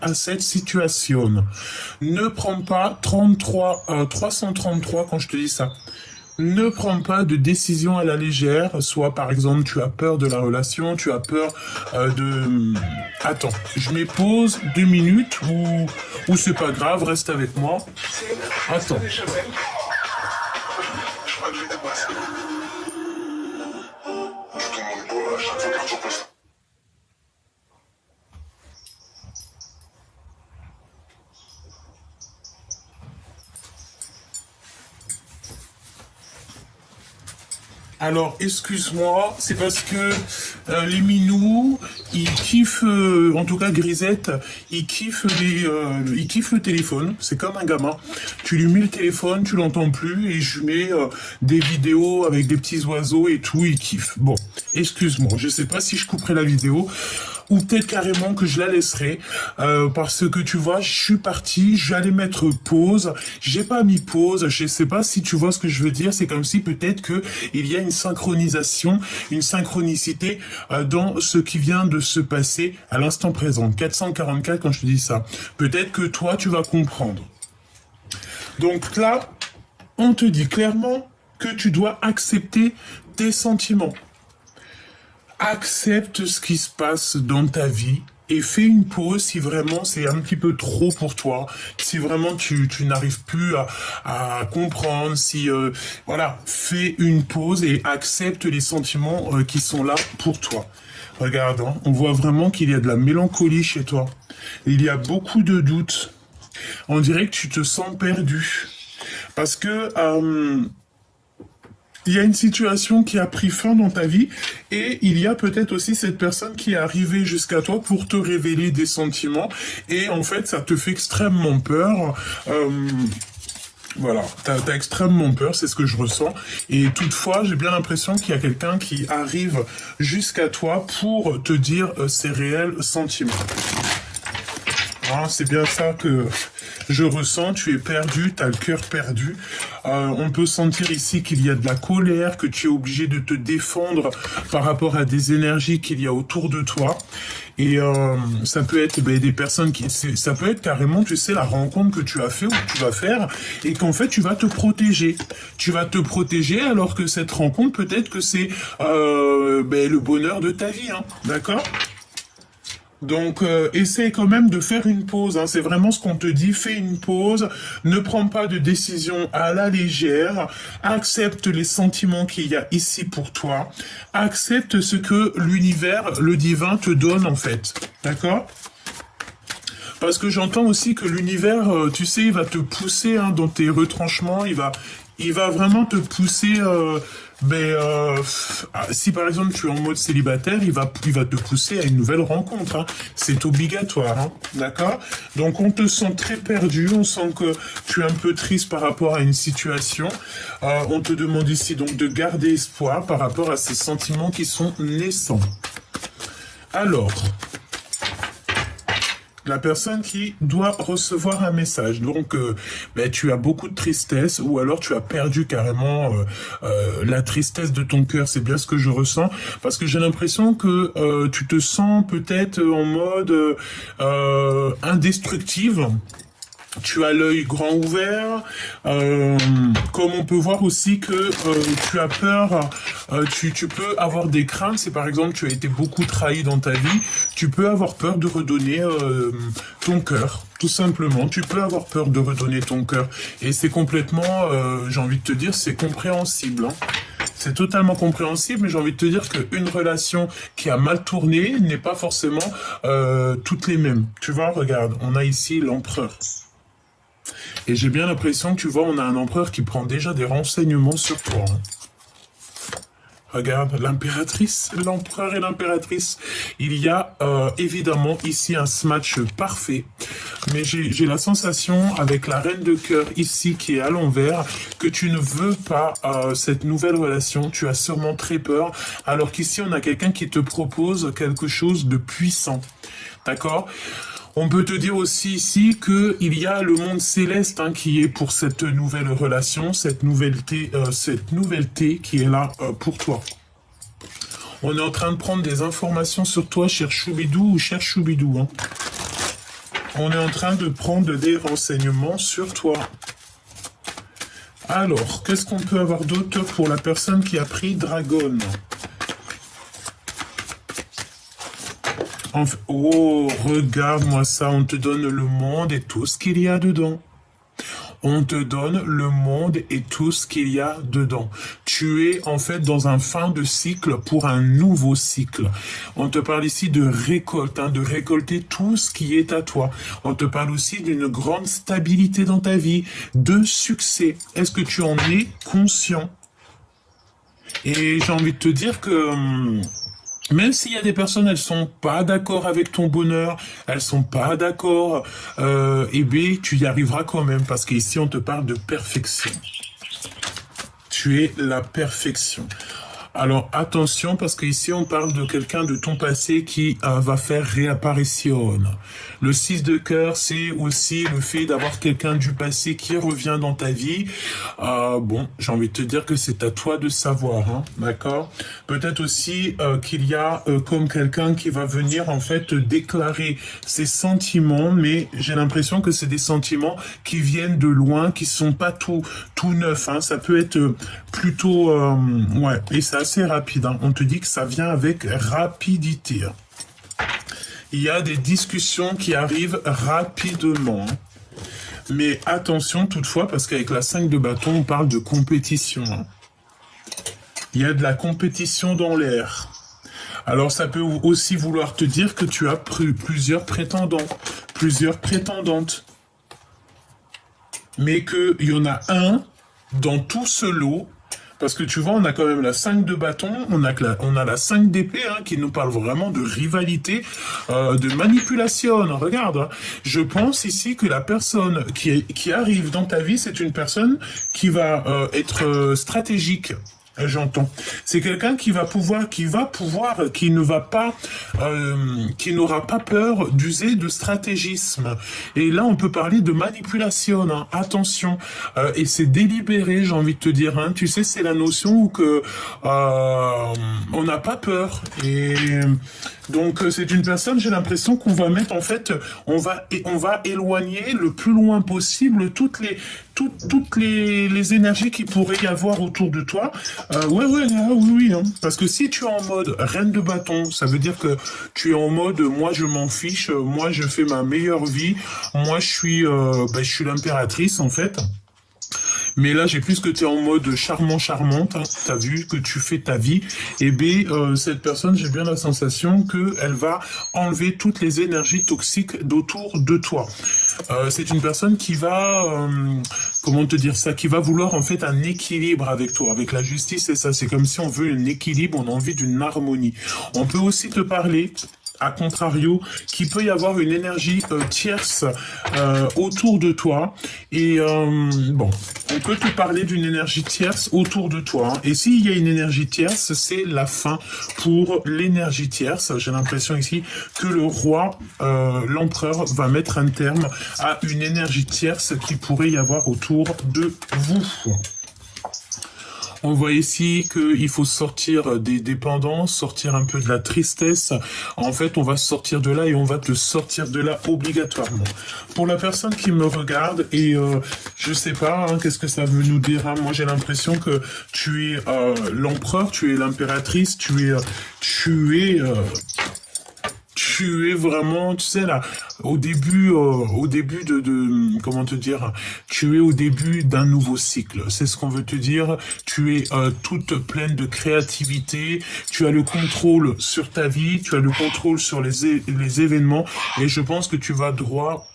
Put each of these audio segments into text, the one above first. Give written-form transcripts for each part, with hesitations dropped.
à cette situation. Ne prends pas 333 quand je te dis ça. Ne prends pas de décision à la légère, soit par exemple tu as peur de la relation, tu as peur de... Attends, je mets pause 2 minutes ou c'est pas grave, reste avec moi. Attends. Alors, excuse-moi, c'est parce que les minous, ils kiffent, en tout cas Grisette, ils kiffent le téléphone. C'est comme un gamin. Tu lui mets le téléphone, tu l'entends plus, et je mets des vidéos avec des petits oiseaux et tout, il kiffe. Bon, excuse-moi, je sais pas si je couperai la vidéo. Ou peut-être carrément que je la laisserai, parce que tu vois, je suis parti, j'allais mettre pause, j'ai pas mis pause, je sais pas si tu vois ce que je veux dire, c'est comme si peut-être que il y a une synchronisation, une synchronicité dans ce qui vient de se passer à l'instant présent. 444 quand je te dis ça. Peut-être que toi, tu vas comprendre. Donc là, on te dit clairement que tu dois accepter tes sentiments. Accepte ce qui se passe dans ta vie et fais une pause si vraiment c'est un petit peu trop pour toi, si vraiment tu n'arrives plus à comprendre, si voilà, fais une pause et accepte les sentiments qui sont là pour toi. Regarde, hein, on voit vraiment qu'il y a de la mélancolie chez toi. Il y a beaucoup de doutes. On dirait que tu te sens perdu. Parce que... il y a une situation qui a pris fin dans ta vie et il y a peut-être aussi cette personne qui est arrivée jusqu'à toi pour te révéler des sentiments et en fait ça te fait extrêmement peur. Voilà, t'as extrêmement peur, c'est ce que je ressens. Et toutefois, j'ai bien l'impression qu'il y a quelqu'un qui arrive jusqu'à toi pour te dire ses réels sentiments. Hein, c'est bien ça que je ressens, tu es perdu, tu as le cœur perdu. On peut sentir ici qu'il y a de la colère, que tu es obligé de te défendre par rapport à des énergies qu'il y a autour de toi. Et ça peut être des personnes qui... Ça peut être carrément, tu sais, la rencontre que tu as fait ou que tu vas faire et qu'en fait, tu vas te protéger. Tu vas te protéger alors que cette rencontre, peut-être que c'est le bonheur de ta vie, hein, d'accord ? Donc, essaye quand même de faire une pause. Hein. C'est vraiment ce qu'on te dit. Fais une pause. Ne prends pas de décision à la légère. Accepte les sentiments qu'il y a ici pour toi. Accepte ce que l'univers, le divin te donne en fait. D'accord ? Parce que j'entends aussi que l'univers, tu sais, il va te pousser dans tes retranchements. Il va vraiment te pousser... si par exemple tu es en mode célibataire, il va te pousser à une nouvelle rencontre. Hein. C'est obligatoire, hein. D'accord ? Donc on te sent très perdu, on sent que tu es un peu triste par rapport à une situation. On te demande ici donc de garder espoir par rapport à ces sentiments qui sont naissants. Alors... la personne qui doit recevoir un message. Donc, tu as beaucoup de tristesse ou alors tu as perdu carrément la tristesse de ton cœur. C'est bien ce que je ressens parce que j'ai l'impression que tu te sens peut-être en mode indestructible. Tu as l'œil grand ouvert, comme on peut voir aussi que tu as peur, tu peux avoir des craintes, si par exemple tu as été beaucoup trahi dans ta vie, tu peux avoir peur de redonner ton cœur, tout simplement, tu peux avoir peur de redonner ton cœur, et c'est complètement, j'ai envie de te dire, c'est compréhensible, hein. C'est totalement compréhensible, mais j'ai envie de te dire qu'une relation qui a mal tourné n'est pas forcément toutes les mêmes. Tu vois, regarde, on a ici l'empereur. Et j'ai bien l'impression que, tu vois, on a un empereur qui prend déjà des renseignements sur toi. Hein. Regarde, l'impératrice, l'empereur et l'impératrice. Il y a évidemment ici un match parfait. Mais j'ai la sensation, avec la reine de cœur ici qui est à l'envers, que tu ne veux pas cette nouvelle relation. Tu as sûrement très peur. Alors qu'ici, on a quelqu'un qui te propose quelque chose de puissant. D'accord ? On peut te dire aussi ici qu'il y a le monde céleste qui est pour cette nouvelle relation, cette nouvelleté qui est là pour toi. On est en train de prendre des informations sur toi, cher Choubidou ou cher Choubidou. Hein. On est en train de prendre des renseignements sur toi. Alors, qu'est-ce qu'on peut avoir d'autre pour la personne qui a pris Dragon? Oh, regarde-moi ça, on te donne le monde et tout ce qu'il y a dedans. On te donne le monde et tout ce qu'il y a dedans. Tu es en fait dans un fin de cycle pour un nouveau cycle. On te parle ici de récolte, de récolter tout ce qui est à toi. On te parle aussi d'une grande stabilité dans ta vie, de succès. Est-ce que tu en es conscient? Et j'ai envie de te dire que même s'il y a des personnes, elles sont pas d'accord avec ton bonheur, elles sont pas d'accord, eh bien, tu y arriveras quand même, parce qu'ici, on te parle de perfection. Tu es la perfection. Alors, attention, parce qu'ici, on parle de quelqu'un de ton passé qui va faire réapparition. Le 6 de cœur, c'est aussi le fait d'avoir quelqu'un du passé qui revient dans ta vie. Bon, j'ai envie de te dire que c'est à toi de savoir, d'accord? Peut-être aussi qu'il y a comme quelqu'un qui va venir, en fait, déclarer ses sentiments, mais j'ai l'impression que c'est des sentiments qui viennent de loin, qui sont pas tout neufs, Ça peut être plutôt... ouais, et ça assez rapide. On te dit que ça vient avec rapidité. Il y a des discussions qui arrivent rapidement. Mais attention toutefois, parce qu'avec la 5 de bâton, on parle de compétition. Il y a de la compétition dans l'air. Alors ça peut aussi vouloir te dire que tu as plusieurs prétendants, plusieurs prétendantes. Mais qu'il y en a un dans tout ce lot. Parce que tu vois, on a quand même la 5 de bâton, on a la 5 d'épée, qui nous parle vraiment de rivalité, de manipulation. Regarde, je pense ici que la personne qui arrive dans ta vie, c'est une personne qui va être stratégique. J'entends. C'est quelqu'un qui n'aura pas peur d'user de stratégisme. Et là, on peut parler de manipulation. Attention. Et c'est délibéré, j'ai envie de te dire. Tu sais, c'est la notion où que on n'a pas peur. Et donc, c'est une personne. J'ai l'impression qu'on va mettre en fait, on va éloigner le plus loin possible toutes les énergies qui pourraient y avoir autour de toi. Oui. Parce que si tu es en mode reine de bâton, ça veut dire que tu es en mode moi je m'en fiche, moi je fais ma meilleure vie, moi je suis l'impératrice en fait. Mais là, j'ai plus que tu es en mode charmante, t'as vu que tu fais ta vie, et bien, cette personne, j'ai bien la sensation qu'elle va enlever toutes les énergies toxiques d'autour de toi. C'est une personne qui va, comment te dire ça, qui va vouloir en fait un équilibre avec toi, avec la justice, c'est ça, c'est comme si on veut un équilibre, on a envie d'une harmonie. On peut aussi te parler à contrario, qu'il peut y avoir une énergie tierce autour de toi. Et bon, on peut te parler d'une énergie tierce autour de toi. Et s'il y a une énergie tierce, c'est la fin pour l'énergie tierce. J'ai l'impression ici que le roi, l'empereur, va mettre un terme à une énergie tierce qui pourrait y avoir autour de vous. On voit ici qu'il faut sortir des dépendances, sortir un peu de la tristesse. En fait, on va sortir de là et on va te sortir de là obligatoirement. Pour la personne qui me regarde, et je sais pas, qu'est-ce que ça veut nous dire. Moi, j'ai l'impression que tu es l'empereur, tu es l'impératrice, tu es vraiment, tu sais là, au début de comment te dire, tu es au début d'un nouveau cycle. C'est ce qu'on veut te dire. Tu es toute pleine de créativité. Tu as le contrôle sur ta vie. Tu as le contrôle sur les événements. Et je pense que tu vas droit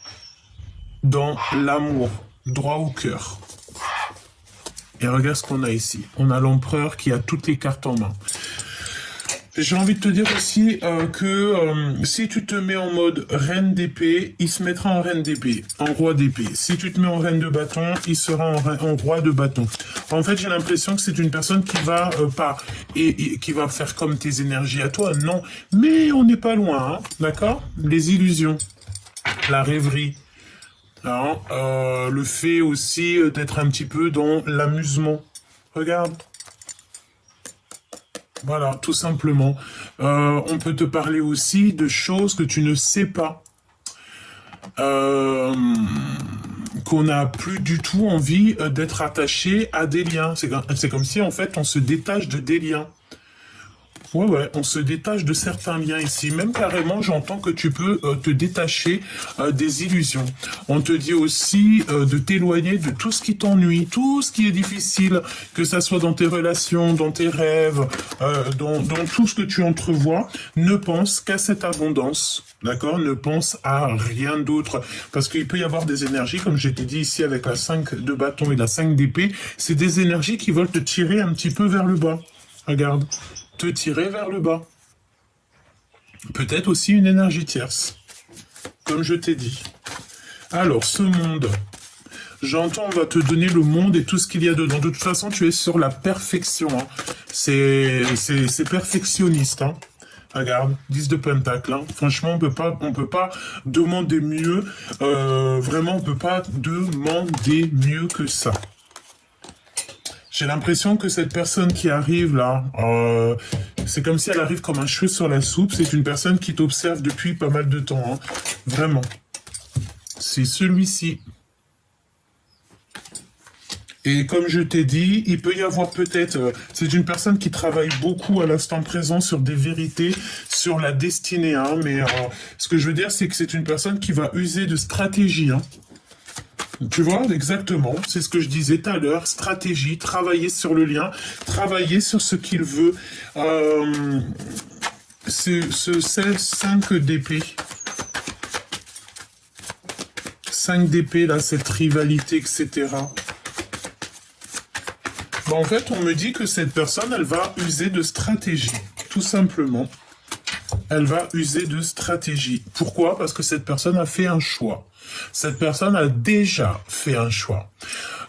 dans l'amour, droit au cœur. Et regarde ce qu'on a ici. On a l'empereur qui a toutes les cartes en main. J'ai envie de te dire aussi que si tu te mets en mode reine d'épée, il se mettra en reine d'épée, en roi d'épée. Si tu te mets en reine de bâton, il sera en roi de bâton. En fait, j'ai l'impression que c'est une personne qui va qui va faire comme tes énergies à toi. Non, mais on n'est pas loin, d'accord? Les illusions, la rêverie. Le fait aussi d'être un petit peu dans l'amusement. Regarde. Voilà, tout simplement. On peut te parler aussi de choses que tu ne sais pas. qu'on n'a plus du tout envie d'être attaché à des liens. C'est comme si, en fait, on se détache de des liens. Ouais, on se détache de certains liens ici. Même carrément, j'entends que tu peux te détacher des illusions. On te dit aussi de t'éloigner de tout ce qui t'ennuie, tout ce qui est difficile, que ça soit dans tes relations, dans tes rêves, dans tout ce que tu entrevois. Ne pense qu'à cette abondance, d'accord? Ne pense à rien d'autre. Parce qu'il peut y avoir des énergies, comme je t'ai dit ici avec la 5 de bâton et la 5 d'épée, c'est des énergies qui veulent te tirer un petit peu vers le bas. Regarde. Te tirer vers le bas. Peut-être aussi une énergie tierce, comme je t'ai dit. Alors, ce monde, j'entends, on va te donner le monde et tout ce qu'il y a dedans. De toute façon, tu es sur la perfection. Hein. C'est perfectionniste. Hein. Regarde, 10 de pentacle. Hein. Franchement, on peut pas demander mieux. Vraiment, on peut pas demander mieux que ça. J'ai l'impression que cette personne qui arrive là, c'est comme si elle arrive comme un cheveu sur la soupe. C'est une personne qui t'observe depuis pas mal de temps. Hein. Vraiment. C'est celui-ci. Et comme je t'ai dit, il peut y avoir peut-être... c'est une personne qui travaille beaucoup à l'instant présent sur des vérités, sur la destinée. Hein, mais ce que je veux dire, c'est que c'est une personne qui va user de stratégie. Hein. Tu vois, exactement, c'est ce que je disais tout à l'heure, stratégie, travailler sur le lien, travailler sur ce qu'il veut. Ce 5 d'épée. 5 d'épée, là, cette rivalité, etc. Bon, en fait, on me dit que cette personne, elle va user de stratégie, tout simplement. Elle va user de stratégie. Pourquoi? Parce que cette personne a fait un choix. Cette personne a déjà fait un choix.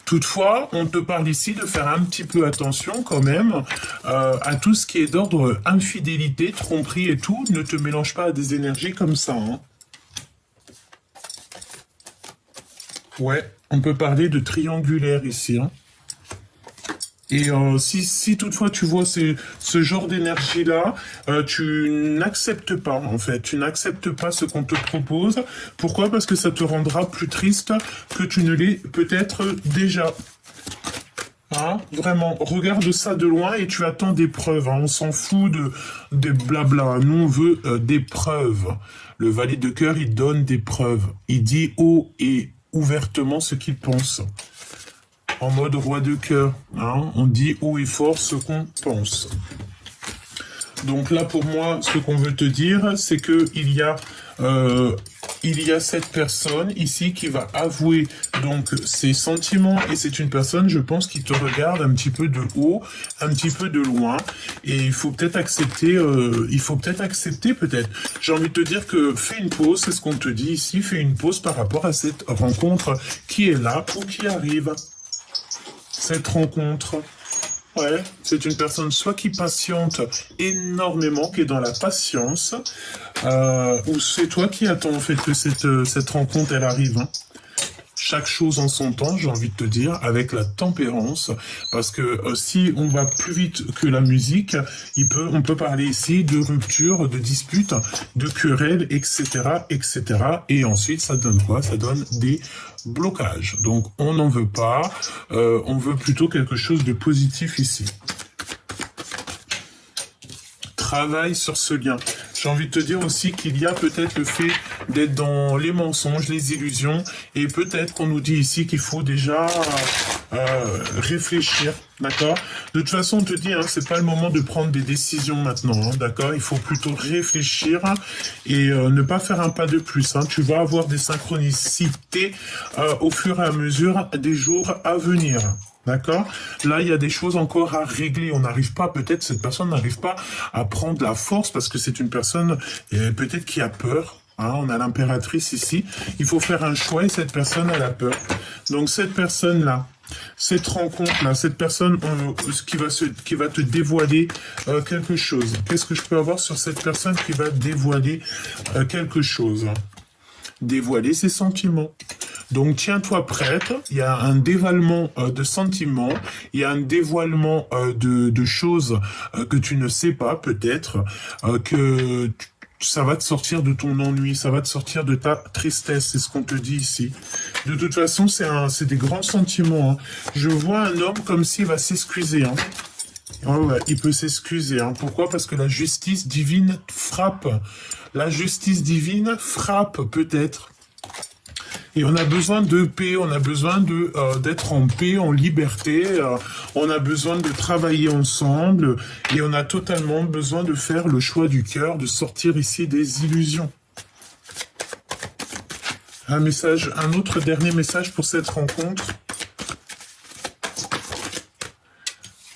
Toutefois, on te parle ici de faire un petit peu attention quand même à tout ce qui est d'ordre infidélité, tromperie et tout. Ne te mélange pas à des énergies comme ça. Hein. Ouais, on peut parler de triangulaire ici. Hein. Et si toutefois tu vois ce genre d'énergie-là, tu n'acceptes pas, en fait. Tu n'acceptes pas ce qu'on te propose. Pourquoi? Parce que ça te rendra plus triste que tu ne l'es peut-être déjà. Hein? Vraiment, regarde ça de loin et tu attends des preuves. Hein? On s'en fout de blabla. Nous, on veut des preuves. Le valet de cœur, il donne des preuves. Il dit haut et ouvertement ce qu'il pense. En mode roi de cœur, hein, on dit haut et fort ce qu'on pense. Donc là, pour moi, ce qu'on veut te dire, c'est que il y a cette personne ici qui va avouer donc ses sentiments et c'est une personne, je pense, qui te regarde un petit peu de haut, un petit peu de loin et il faut peut-être accepter, peut-être. J'ai envie de te dire que fais une pause, c'est ce qu'on te dit ici, fais une pause par rapport à cette rencontre qui est là ou qui arrive. Cette rencontre, ouais, c'est une personne soit qui patiente énormément, qui est dans la patience, ou c'est toi qui attends en fait que cette rencontre elle arrive. Hein. Chaque chose en son temps, j'ai envie de te dire, avec la tempérance, parce que si on va plus vite que la musique, on peut parler ici de rupture, de dispute, de querelle, etc., etc. Et ensuite, ça donne quoi? Ça donne des blocages. Donc, on n'en veut pas, on veut plutôt quelque chose de positif ici. Travaille sur ce lien. J'ai envie de te dire aussi qu'il y a peut-être le fait d'être dans les mensonges, les illusions, et peut-être qu'on nous dit ici qu'il faut déjà réfléchir, d'accord? De toute façon, on te dit, hein, c'est pas le moment de prendre des décisions maintenant, hein, d'accord? Il faut plutôt réfléchir et ne pas faire un pas de plus. Hein. Tu vas avoir des synchronicités au fur et à mesure des jours à venir. D'accord? Là, il y a des choses encore à régler. On n'arrive pas, peut-être, cette personne n'arrive pas à prendre la force parce que c'est une personne, peut-être, qui a peur. Hein, on a l'impératrice ici. Il faut faire un choix et cette personne, elle a peur. Donc, cette personne-là, cette rencontre-là, cette personne qui va te dévoiler quelque chose. Qu'est-ce que je peux avoir sur cette personne qui va dévoiler quelque chose? Dévoiler ses sentiments. Donc, tiens-toi prête, il y a un dévoilement de sentiments, il y a un dévoilement de choses que tu ne sais pas, peut-être, que ça va te sortir de ton ennui, ça va te sortir de ta tristesse, c'est ce qu'on te dit ici. De toute façon, c'est des grands sentiments. Hein. Je vois un homme comme s'il va s'excuser. Hein. Ouais, il peut s'excuser. Hein. Pourquoi? Parce que la justice divine frappe. La justice divine frappe, peut-être. Et on a besoin de paix, on a besoin d'être en paix, en liberté, on a besoin de travailler ensemble, et on a totalement besoin de faire le choix du cœur, de sortir ici des illusions. Un autre dernier message pour cette rencontre.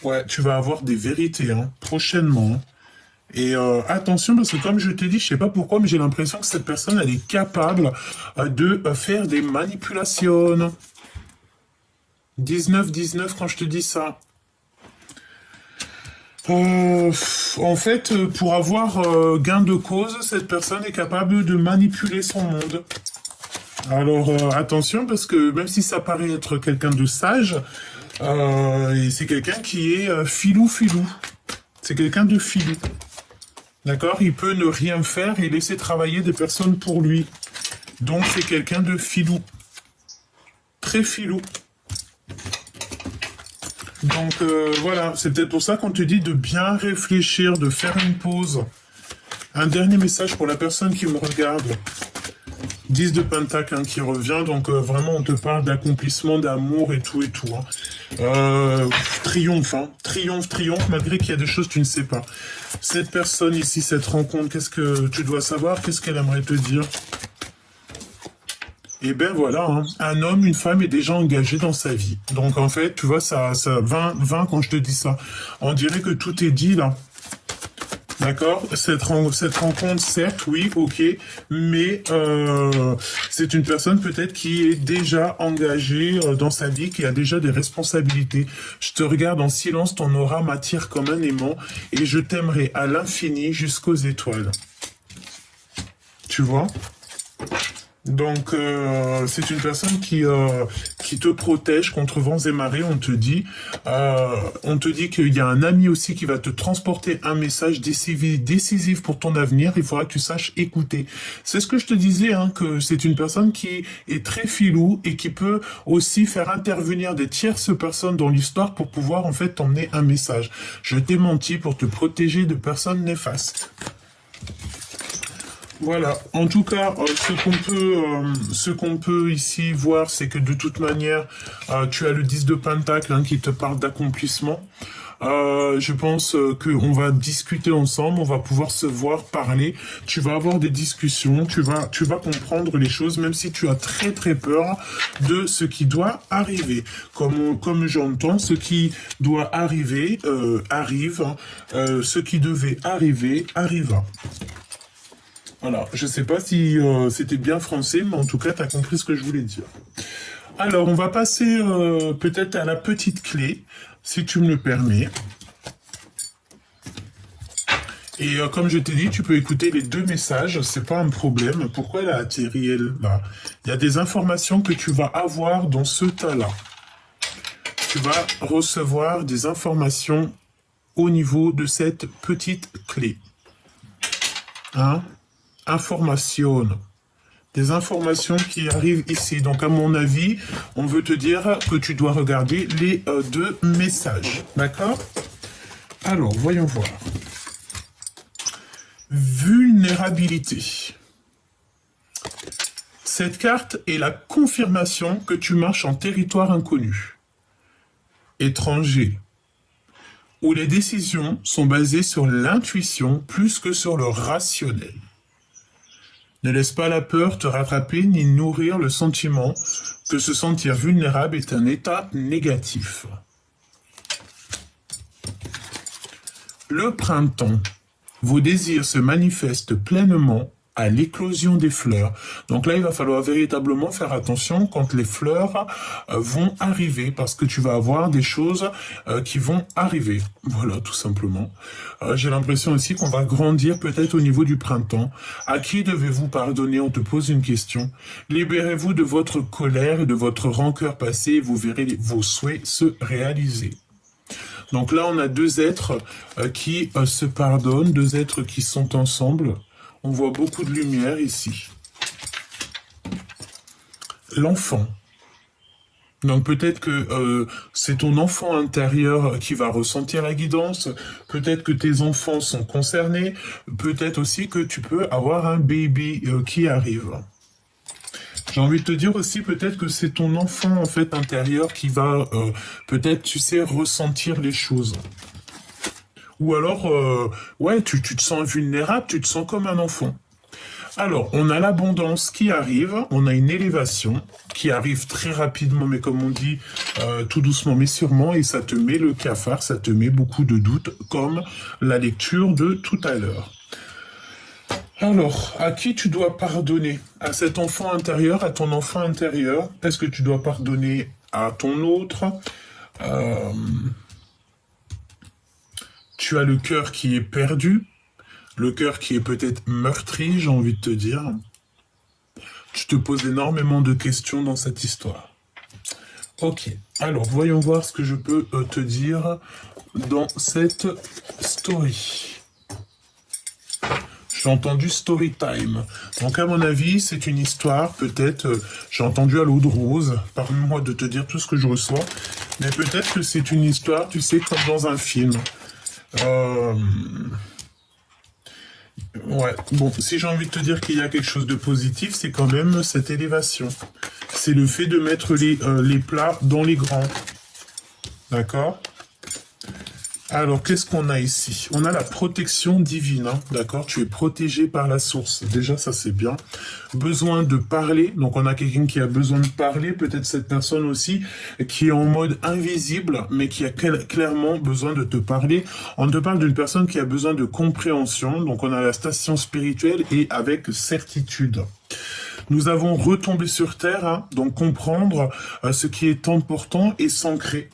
Ouais, tu vas avoir des vérités, hein, prochainement. Hein. Et attention, parce que comme je t'ai dit, je sais pas pourquoi, mais j'ai l'impression que cette personne, elle est capable de faire des manipulations. 19-19 quand je te dis ça. En fait, pour avoir gain de cause, cette personne est capable de manipuler son monde. Alors attention, parce que même si ça paraît être quelqu'un de sage, c'est quelqu'un qui est filou-filou. C'est quelqu'un de filou. D'accord? Il peut ne rien faire et laisser travailler des personnes pour lui. Donc, c'est quelqu'un de filou. Très filou. Donc, voilà. C'est peut-être pour ça qu'on te dit de bien réfléchir, de faire une pause. Un dernier message pour la personne qui me regarde. 10 de Pentacle hein, qui revient. Donc, vraiment, on te parle d'accomplissement, d'amour et tout et tout. Hein. Triomphe, hein. Triomphe, malgré qu'il y a des choses que tu ne sais pas. Cette personne ici, cette rencontre, qu'est-ce que tu dois savoir? Qu'est-ce qu'elle aimerait te dire? Et ben voilà, hein, un homme, une femme est déjà engagé dans sa vie. Donc en fait, tu vois, ça 20 quand je te dis ça. On dirait que tout est dit là. D'accord? Cette rencontre, certes, oui, ok, mais c'est une personne peut-être qui est déjà engagée dans sa vie, qui a déjà des responsabilités. Je te regarde en silence, ton aura m'attire comme un aimant, et je t'aimerai à l'infini jusqu'aux étoiles. Tu vois? Donc, c'est une personne qui te protège contre vents et marées, on te dit qu'il y a un ami aussi qui va te transporter un message décisif pour ton avenir. Il faudra que tu saches écouter. C'est ce que je te disais, hein, que c'est une personne qui est très filou et qui peut aussi faire intervenir des tierces personnes dans l'histoire pour pouvoir, en fait, t'emmener un message. Je t'ai menti pour te protéger de personnes néfastes. Voilà, en tout cas, ce qu'on peut ici voir, c'est que de toute manière, tu as le 10 de Pentacle hein, qui te parle d'accomplissement. Je pense qu'on va discuter ensemble, on va pouvoir se voir, parler. Tu vas avoir des discussions, tu vas comprendre les choses, même si tu as très très peur de ce qui doit arriver. Comme j'entends, ce qui doit arriver arrive, hein. Ce qui devait arriver arriva. Voilà, je sais pas si c'était bien français, mais en tout cas, tu as compris ce que je voulais dire. Alors, on va passer peut-être à la petite clé, si tu me le permets. Et comme je t'ai dit, tu peux écouter les deux messages, c'est pas un problème. Pourquoi elle a atterri, elle, là? Il y a des informations que tu vas avoir dans ce tas-là. Tu vas recevoir des informations au niveau de cette petite clé. Hein? Information. Des informations qui arrivent ici. Donc, à mon avis, on veut te dire que tu dois regarder les deux messages. D'accord? Alors, voyons voir. Vulnérabilité. Cette carte est la confirmation que tu marches en territoire inconnu, étranger, où les décisions sont basées sur l'intuition plus que sur le rationnel. Ne laisse pas la peur te rattraper ni nourrir le sentiment que se sentir vulnérable est un état négatif. Le printemps, vos désirs se manifestent pleinement à l'éclosion des fleurs. Donc là, il va falloir véritablement faire attention quand les fleurs vont arriver, parce que tu vas avoir des choses qui vont arriver. Voilà, tout simplement. J'ai l'impression aussi qu'on va grandir peut-être au niveau du printemps. À qui devez-vous pardonner? On te pose une question. Libérez-vous de votre colère et de votre rancœur passée et vous verrez vos souhaits se réaliser. Donc là, on a deux êtres qui se pardonnent, deux êtres qui sont ensemble. On voit beaucoup de lumière ici. L'enfant. Donc peut-être que c'est ton enfant intérieur qui va ressentir la guidance, peut-être que tes enfants sont concernés, peut-être aussi que tu peux avoir un baby qui arrive. J'ai envie de te dire aussi peut-être que c'est ton enfant en fait intérieur qui va peut-être, tu sais, ressentir les choses. Ou alors, ouais, tu te sens vulnérable, tu te sens comme un enfant. Alors, on a l'abondance qui arrive, on a une élévation qui arrive très rapidement, mais comme on dit, tout doucement mais sûrement, et ça te met le cafard, ça te met beaucoup de doutes, comme la lecture de tout à l'heure. Alors, à qui tu dois pardonner? À cet enfant intérieur, à ton enfant intérieur? Est-ce que tu dois pardonner à ton autre? Tu as le cœur qui est perdu, le cœur qui est peut-être meurtri, j'ai envie de te dire. Tu te poses énormément de questions dans cette histoire. Ok, alors voyons voir ce que je peux te dire dans cette story. J'ai entendu story time. Donc à mon avis, c'est une histoire, peut-être, j'ai entendu à l'eau de rose, pardonne-moi de te dire tout ce que je reçois, mais peut-être que c'est une histoire, tu sais, comme dans un film. Ouais, bon, si j'ai envie de te dire qu'il y a quelque chose de positif, c'est quand même cette élévation. C'est le fait de mettre les plats dans les grands. D'accord? Alors, qu'est-ce qu'on a ici? On a la protection divine, hein, d'accord? Tu es protégé par la source. Déjà, ça, c'est bien. Besoin de parler. Donc, on a quelqu'un qui a besoin de parler. Peut-être cette personne aussi qui est en mode invisible, mais qui a clairement besoin de te parler. On te parle d'une personne qui a besoin de compréhension. Donc, on a la station spirituelle et avec certitude. Nous avons retombé sur Terre, hein, donc comprendre ce qui est important et s'ancrer.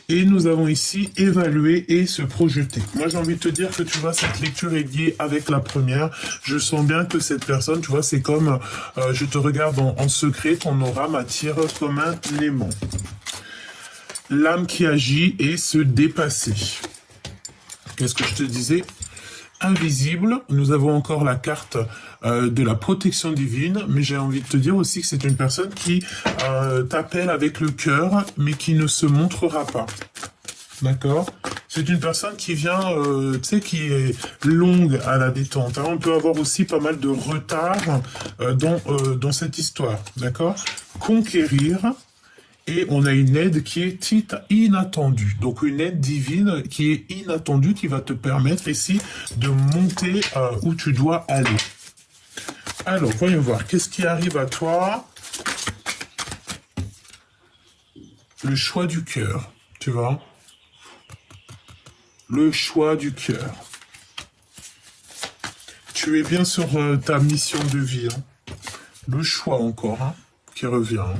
Et nous avons ici évalué et se projeter. Moi, j'ai envie de te dire que, tu vois, cette lecture est liée avec la première. Je sens bien que cette personne, tu vois, c'est comme, je te regarde en secret, ton aura m'attire comme un aimant. L'âme qui agit et se dépasser. Qu'est-ce que je te disais? Invisible, nous avons encore la carte de la protection divine, mais j'ai envie de te dire aussi que c'est une personne qui t'appelle avec le cœur, mais qui ne se montrera pas. D'accord? C'est une personne qui vient, tu sais, qui est longue à la détente. Hein. On peut avoir aussi pas mal de retard dans cette histoire. D'accord? Conquérir. Et on a une aide qui est inattendue. Donc une aide divine qui est inattendue, qui va te permettre ici de monter où tu dois aller. Alors, voyons voir. Qu'est-ce qui arrive à toi? Le choix du cœur, tu vois? Le choix du cœur. Tu es bien sur ta mission de vie. Hein. Le choix encore, hein, qui revient. Hein.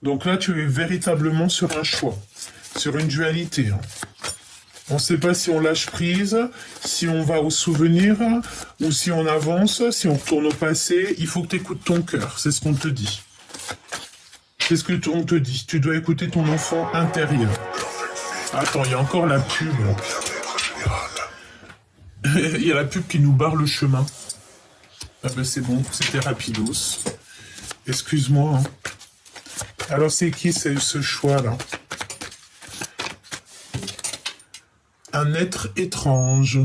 Donc là, tu es véritablement sur un choix, sur une dualité. Hein. On ne sait pas si on lâche prise, si on va au souvenir, ou si on avance, si on retourne au passé. Il faut que tu écoutes ton cœur, c'est ce qu'on te dit. C'est ce qu'on te dit. Tu dois écouter ton enfant intérieur. Attends, il y a encore la pub. Il y a la pub qui nous barre le chemin. Ah ben c'est bon, c'était rapidos. Excuse-moi, hein. Alors, c'est qui ce choix-là? Un être étrange.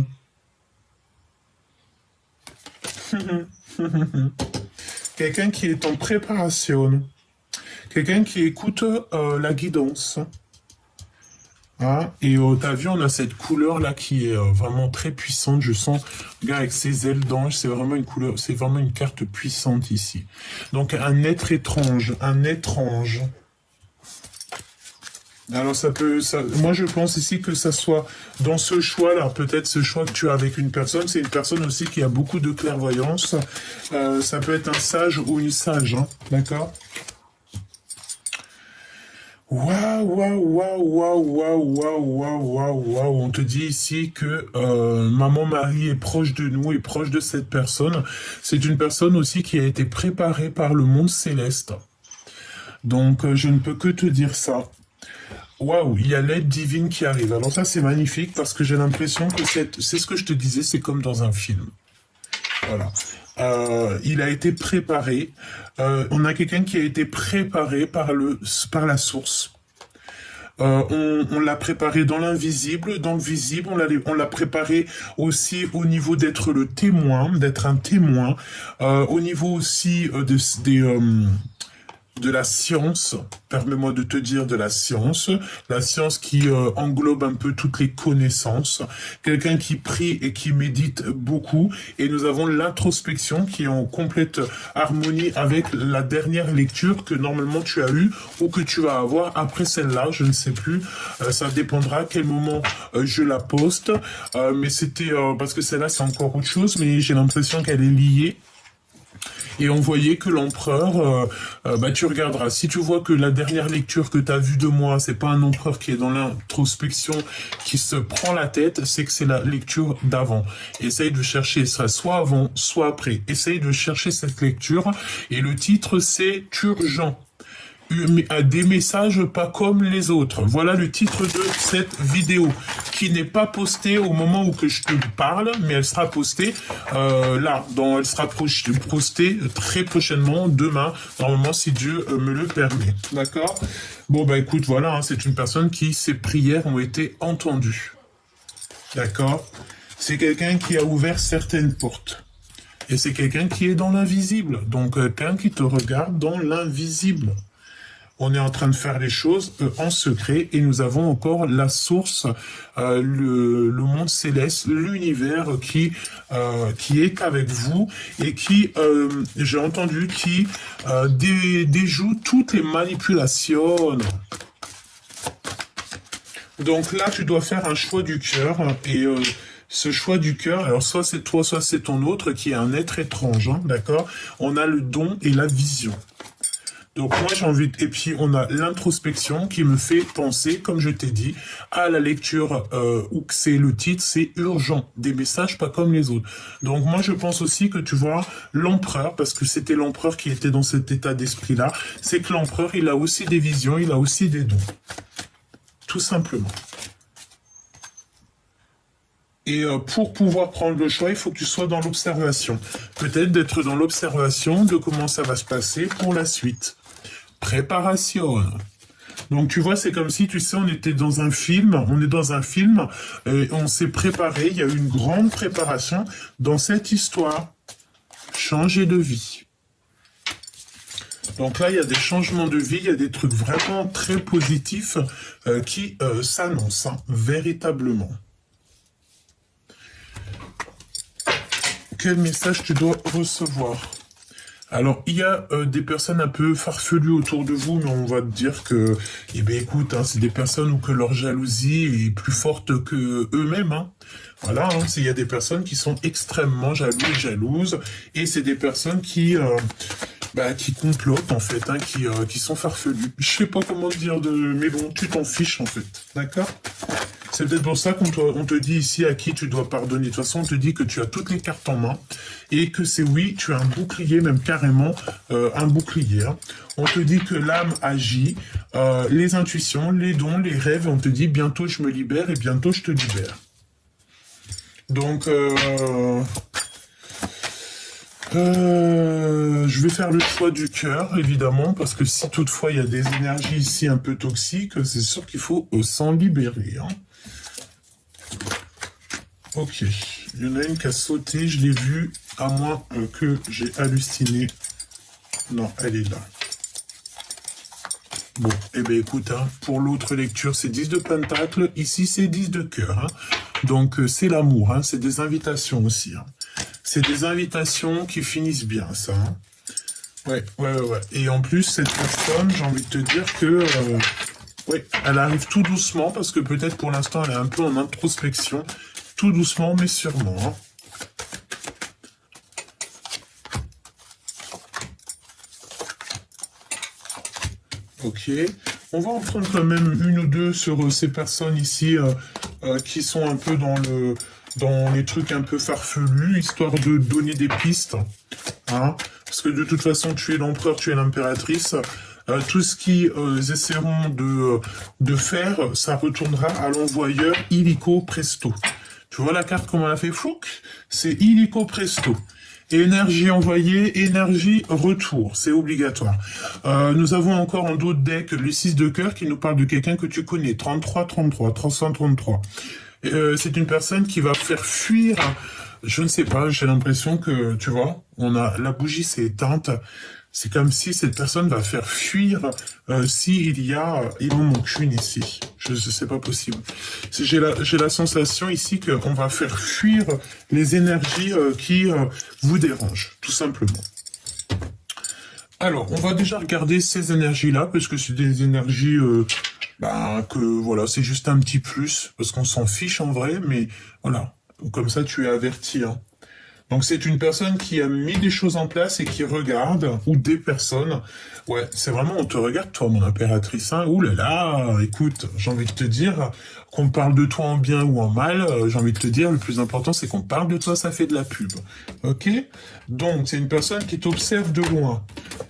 Quelqu'un qui est en préparation. Quelqu'un qui écoute la guidance. Ah, et t'as vu, on a cette couleur-là qui est vraiment très puissante. Je sens, regarde, avec ses ailes d'ange, c'est vraiment une couleur, c'est vraiment une carte puissante ici. Donc, un être étrange, un étrange. Alors, moi, je pense ici que ça soit dans ce choix-là, peut-être ce choix que tu as avec une personne, c'est une personne aussi qui a beaucoup de clairvoyance. Ça peut être un sage ou une sage, hein, d'accord? Waouh, waouh, waouh, waouh, waouh, waouh, waouh, waouh, waouh. On te dit ici que Maman Marie est proche de nous, est proche de cette personne. C'est une personne aussi qui a été préparée par le monde céleste. Donc, je ne peux que te dire ça. Waouh, il y a l'aide divine qui arrive. Alors ça, c'est magnifique parce que j'ai l'impression que c'est ce que je te disais, c'est comme dans un film. Voilà. Il a été préparé. On a quelqu'un qui a été préparé par la source. On l'a préparé dans l'invisible, dans le visible, on l'a préparé aussi au niveau d'être le témoin, d'être un témoin, au niveau aussi de la science, permets-moi de te dire de la science qui englobe un peu toutes les connaissances, quelqu'un qui prie et qui médite beaucoup, et nous avons l'introspection qui est en complète harmonie avec la dernière lecture que normalement tu as eue ou que tu vas avoir après celle-là, je ne sais plus, ça dépendra à quel moment je la poste, mais c'était, parce que celle-là c'est encore autre chose, mais j'ai l'impression qu'elle est liée. Et on voyait que l'empereur, tu regarderas, si tu vois que la dernière lecture que tu as vue de moi, c'est pas un empereur qui est dans l'introspection, qui se prend la tête, c'est que c'est la lecture d'avant. Essaye de chercher ça soit avant, soit après. Essaye de chercher cette lecture. Et le titre, c'est Urgent. Des messages pas comme les autres. Voilà le titre de cette vidéo qui n'est pas postée au moment où que je te parle, mais elle sera postée elle sera postée très prochainement, demain, normalement si Dieu me le permet. D'accord? Bon bah écoute, voilà, hein, c'est une personne qui ses prières ont été entendues. D'accord? C'est quelqu'un qui a ouvert certaines portes. Et c'est quelqu'un qui est dans l'invisible. Donc quelqu'un qui te regarde dans l'invisible. On est en train de faire les choses en secret et nous avons encore la source, le monde céleste, l'univers qui est qu'avec vous et qui, j'ai entendu, qui déjoue toutes les manipulations. Donc là, tu dois faire un choix du cœur et ce choix du cœur, alors soit c'est toi, soit c'est ton autre qui est un être étrange, hein, d'accord? On a le don et la vision. Donc moi j'ai envie, et puis on a l'introspection qui me fait penser, comme je t'ai dit, à la lecture où c'est le titre, c'est urgent, des messages pas comme les autres. Donc moi je pense aussi que tu vois l'empereur, parce que c'était l'empereur qui était dans cet état d'esprit-là, c'est que l'empereur il a aussi des visions, il a aussi des dons, tout simplement. Et pour pouvoir prendre le choix, il faut que tu sois dans l'observation. Peut-être d'être dans l'observation de comment ça va se passer pour la suite. Préparation. Donc tu vois, c'est comme si, tu sais, on était dans un film, on s'est préparé, il y a eu une grande préparation dans cette histoire. Changer de vie. Donc là, il y a des changements de vie, il y a des trucs vraiment très positifs qui s'annoncent, hein, véritablement. Quel message tu dois recevoir? Alors, il y a des personnes un peu farfelues autour de vous, mais on va te dire que, eh bien, écoute, hein, c'est des personnes où que leur jalousie est plus forte que eux-mêmes. Hein. Voilà, hein, il y a des personnes qui sont extrêmement jalouses, et c'est des personnes qui complotent, en fait, hein, qui sont farfelues. Je sais pas comment dire, mais bon, tu t'en fiches, en fait. D'accord? C'est peut-être pour ça qu'on te dit ici à qui tu dois pardonner. De toute façon, on te dit que tu as toutes les cartes en main et que c'est oui, tu as un bouclier, même carrément un bouclier. Hein. On te dit que l'âme agit, les intuitions, les dons, les rêves, on te dit bientôt je me libère et bientôt je te libère. Donc, je vais faire le choix du cœur, évidemment, parce que si toutefois il y a des énergies ici un peu toxiques, c'est sûr qu'il faut s'en libérer. Hein. Ok, il y en a une qui a sauté, je l'ai vue, à moins que j'ai halluciné. Non, elle est là. Bon, eh bien écoute, hein, pour l'autre lecture, c'est 10 de pentacle, ici c'est 10 de cœur. Hein. Donc c'est l'amour, hein, c'est des invitations aussi. Hein. C'est des invitations qui finissent bien, ça. Hein. Ouais. Et en plus, cette personne, j'ai envie de te dire que... elle arrive tout doucement, parce que peut-être pour l'instant, elle est un peu en introspection. Tout doucement, mais sûrement. Hein. Ok. On va en prendre quand même une ou deux sur ces personnes ici qui sont un peu dans les trucs un peu farfelus, histoire de donner des pistes. Hein. Parce que de toute façon, tu es l'empereur, tu es l'impératrice. Tout ce qu'ils essaieront de faire, ça retournera à l'envoyeur illico presto. Tu vois la carte comment elle a fait fouc? C'est illico presto. Énergie envoyée, énergie retour, c'est obligatoire. Nous avons encore en d'autres deck le 6 de cœur qui nous parle de quelqu'un que tu connais, 33, 333. C'est une personne qui va faire fuir, je ne sais pas, j'ai l'impression que, tu vois, la bougie s'est éteinte. C'est comme si cette personne va faire fuir s'il y a... il en manque une ici. C'est pas possible. J'ai la sensation ici qu'on va faire fuir les énergies qui vous dérangent, tout simplement. Alors, on va déjà regarder ces énergies-là, parce que c'est des énergies que, voilà, c'est juste un petit plus, parce qu'on s'en fiche en vrai, mais voilà, comme ça tu es averti, hein. Donc c'est une personne qui a mis des choses en place et qui regarde, ou des personnes. Ouais, c'est vraiment, on te regarde, toi, mon impératrice, hein. Ouh là là, écoute, j'ai envie de te dire, qu'on parle de toi en bien ou en mal, j'ai envie de te dire, le plus important, c'est qu'on parle de toi, ça fait de la pub. Ok? Donc, c'est une personne qui t'observe de loin.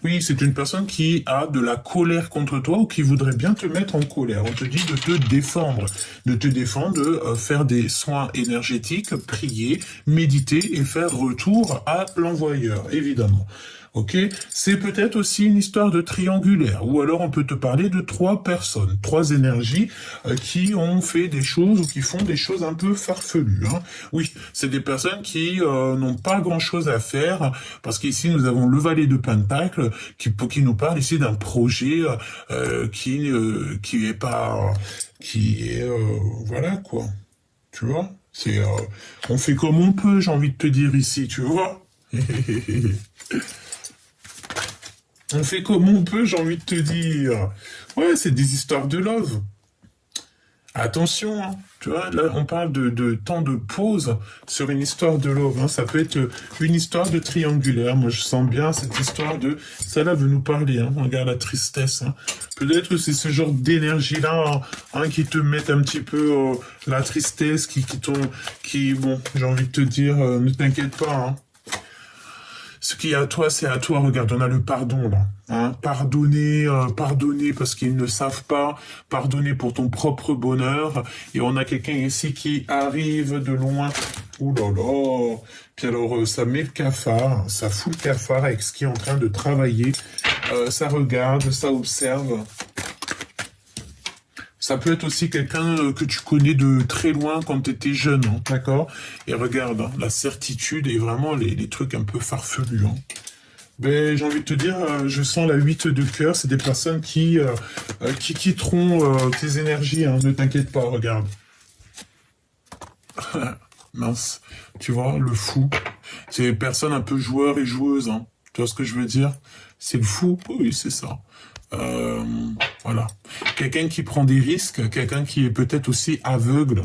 Oui, c'est une personne qui a de la colère contre toi ou qui voudrait bien te mettre en colère. On te dit de te défendre, de faire des soins énergétiques, prier, méditer et faire retour à l'envoyeur, évidemment. Ok, c'est peut-être aussi une histoire de triangulaire, ou alors on peut te parler de 3 personnes, 3 énergies qui ont fait des choses ou qui font des choses un peu farfelues, hein. Oui, c'est des personnes qui n'ont pas grand-chose à faire, parce qu'ici nous avons le valet de Pentacle qui nous parle ici d'un projet qui est pas, qui est voilà quoi, tu vois, c'est on fait comme on peut, j'ai envie de te dire ici, tu vois. On fait comme on peut, j'ai envie de te dire. Ouais, c'est des histoires de love. Attention, hein. Tu vois, là, on parle de temps de pause sur une histoire de love, hein. Ça peut être une histoire de triangulaire. Moi, je sens bien cette histoire de... Ça, là, veut nous parler, hein. Regarde la tristesse, hein. Peut-être que c'est ce genre d'énergie-là, hein, qui te met un petit peu la tristesse, bon, j'ai envie de te dire, ne t'inquiète pas, hein. Ce qui est à toi, c'est à toi. Regarde, on a le pardon, là. Hein, pardonner parce qu'ils ne savent pas, pardonner pour ton propre bonheur. Et on a quelqu'un ici qui arrive de loin. Ouh là là. Puis alors, ça met le cafard, ça fout le cafard avec ce qui est en train de travailler. Ça regarde, ça observe. Ça peut être aussi quelqu'un que tu connais de très loin quand tu étais jeune, hein, d'accord? Et regarde, hein, la certitude et vraiment les trucs un peu farfelus, hein. Ben, j'ai envie de te dire, je sens la 8 de cœur, c'est des personnes qui quitteront tes énergies, hein, ne t'inquiète pas, regarde. Mince, tu vois, le fou. C'est des personnes un peu joueurs et joueuses, hein. Tu vois ce que je veux dire? C'est le fou, oui, c'est ça. Voilà. Quelqu'un qui prend des risques, quelqu'un qui est peut-être aussi aveugle.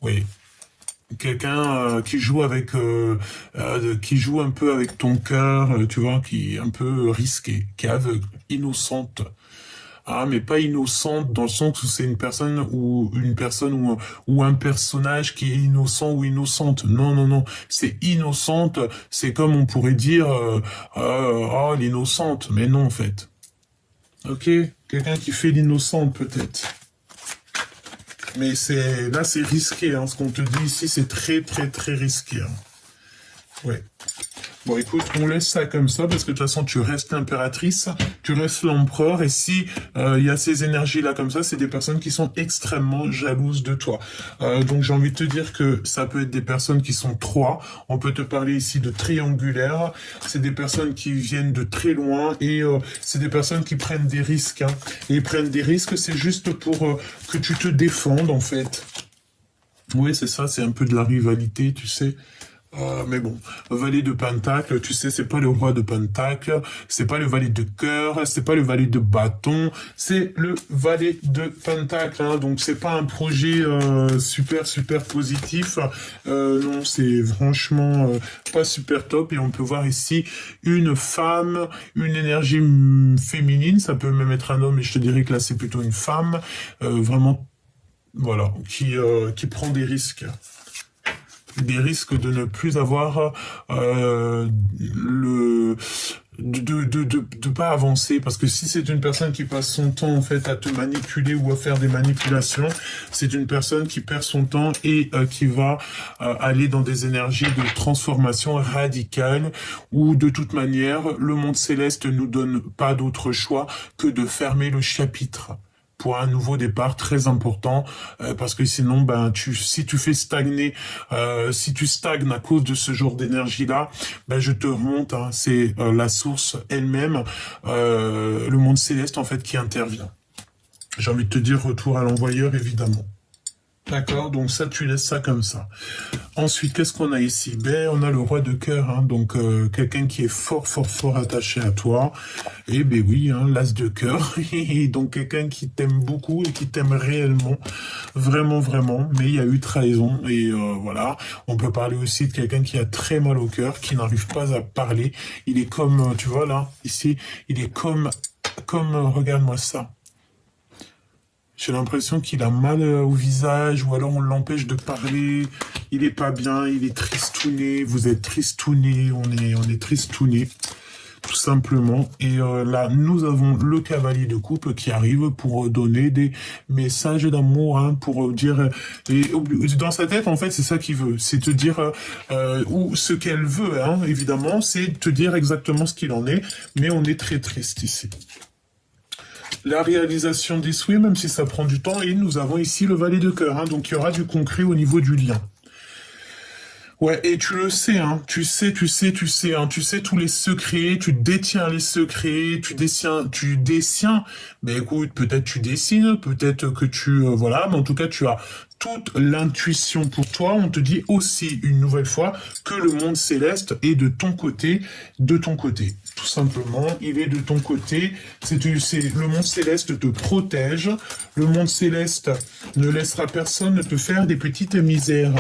Oui. Quelqu'un qui joue qui joue un peu avec ton cœur, tu vois, qui est un peu risqué, qui est aveugle, innocente. Ah, mais pas innocente dans le sens où c'est une personne ou un personnage qui est innocent ou innocente. Non, non, non. C'est innocente. C'est comme on pourrait dire, oh, l'innocente. Mais non, en fait. Ok, quelqu'un qui fait l'innocente peut-être. Mais là c'est risqué, hein. Ce qu'on te dit ici, c'est très très très risqué, hein. Ouais. Bon, écoute, on laisse ça comme ça, parce que de toute façon, tu restes l'impératrice, tu restes l'empereur, et si il y a ces énergies-là comme ça, c'est des personnes qui sont extrêmement jalouses de toi. Donc, j'ai envie de te dire que ça peut être des personnes qui sont 3. On peut te parler ici de triangulaire. C'est des personnes qui viennent de très loin, et c'est des personnes qui prennent des risques, hein. Et ils prennent des risques, c'est juste pour que tu te défendes, en fait. Oui, c'est ça, c'est un peu de la rivalité, tu sais. Mais bon, valet de Pentacle, tu sais, c'est pas le roi de Pentacle, c'est pas le valet de cœur, c'est pas le valet de bâton, c'est le valet de Pentacle, hein. Donc c'est pas un projet super super positif, non, c'est franchement pas super top. Et on peut voir ici une femme, une énergie féminine, ça peut même être un homme, et je te dirais que là c'est plutôt une femme, vraiment, voilà, qui prend des risques. Des risques de ne plus avoir de pas avancer, parce que si c'est une personne qui passe son temps en fait à te manipuler ou à faire des manipulations, c'est une personne qui perd son temps et qui va aller dans des énergies de transformation radicale, où de toute manière le monde céleste nous donne pas d'autre choix que de fermer le chapitre pour un nouveau départ très important, parce que sinon, ben, si tu fais stagner, si tu stagnes à cause de ce genre d'énergie-là, ben, je te remonte, hein, c'est la source elle-même, le monde céleste en fait qui intervient. J'ai envie de te dire retour à l'envoyeur, évidemment. D'accord, donc ça, tu laisses ça comme ça. Ensuite, qu'est-ce qu'on a ici? Ben, on a le roi de cœur, hein, donc quelqu'un qui est fort, fort, fort attaché à toi. Et ben oui, hein, l'as de cœur, donc quelqu'un qui t'aime beaucoup et qui t'aime réellement, vraiment, vraiment. Mais il y a eu trahison et voilà. On peut parler aussi de quelqu'un qui a très mal au cœur, qui n'arrive pas à parler. Il est comme, tu vois là, ici, il est comme, regarde-moi ça. J'ai l'impression qu'il a mal au visage, ou alors on l'empêche de parler. Il est pas bien, il est tristouné. Vous êtes tristouné, on est tristouné, tout simplement. Et là, nous avons le cavalier de coupe qui arrive pour donner des messages d'amour, hein, pour dire. Et dans sa tête, en fait, c'est ça qu'il veut, c'est te dire ou ce qu'elle veut, hein, évidemment, c'est te dire exactement ce qu'il en est. Mais on est très triste ici. La réalisation des souhaits, même si ça prend du temps, et nous avons ici le valet de cœur, hein, donc il y aura du concret au niveau du lien. Ouais, et tu le sais, hein, tu sais, hein, tu sais tous les secrets, tu détiens les secrets, tu détiens, mais écoute, peut-être tu dessines, peut-être que voilà, mais en tout cas, tu as toute l'intuition pour toi. On te dit aussi, une nouvelle fois, que le monde céleste est de ton côté, tout simplement, il est de ton côté, le monde céleste te protège, le monde céleste ne laissera personne te faire des petites misères.